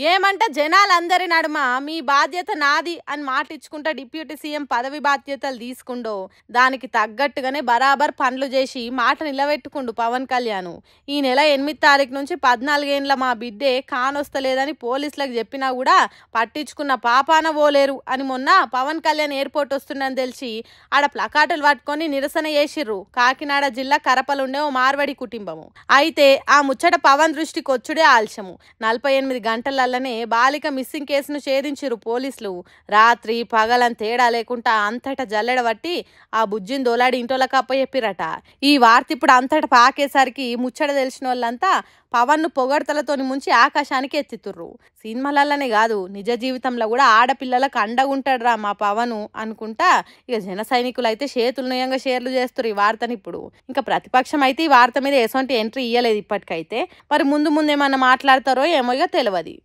ఏమంటే జనాలందరి నడుమ మీ బాధ్యత నాది అని మాటిచ్చుకుంటా డిప్యూటీ సీఎం పదవి బాధ్యతలు తీసుకుండో దానికి తగ్గట్టుగానే బరాబర్ పనులు చేసి మాట నిలబెట్టుకుండు పవన్ కళ్యాణ్. ఈ నెల 8 తారీఖు నుంచి 14 ఏండ్ల మా బిడ్డే కానొస్తలేదని పోలీసులకు చెప్పినా కూడా పట్టించుకున్న పాపాన పోలేరు అని మొన్న పవన్ కళ్యాణ్ ఎయిర్పోర్ట్ వస్తుందని తెలిసి ఆడ ప్లకార్డులు పట్టుకొని నిరసన చేసిర్రు కాకినాడ జిల్లా కరపలుండే ఓ మార్వడి కుటుంబము. అయితే ఆ ముచ్చట పవన్ దృష్టికి వచ్చుడే ఆలస్యము. 48 గంటలల్లనే బాలిక మిస్సింగ్ కేసును ఛేదించిరు పోలీసులు. రాత్రి పగలని తేడా లేకుండా అంతటా జల్లెడబట్టి ఆ బుజ్జిని దోలాడి ఇంటోళ్ళకి అప్పచెప్పిరట. ఈ వార్త ఇప్పుడు అంతటా పాకేసరికి ముచ్చట తెలిసిన వాళ్ళంతా పవన్ను పొగడ్తలతోని ముంచి ఆకాశానికి ఎత్తితుర్రు. సినిమాలనే కాదు నిజ జీవితంలో కూడా ఆడపిల్లలకు అండగుంటాడురా మా పవను అనుకుంటా ఇక జన సైనికులు అయితే చేతులు నయంగా షేర్లు చేస్తారు ఈ వార్తని. ఇప్పుడు ఇంకా ప్రతిపక్షం అయితే ఈ వార్త మీద ఎటువంటి ఎంట్రీ ఇయ్యలేదు ఇప్పటికైతే. మరి ముందు ఏమన్నా మాట్లాడతారో ఏమో ఇక తెలియదు.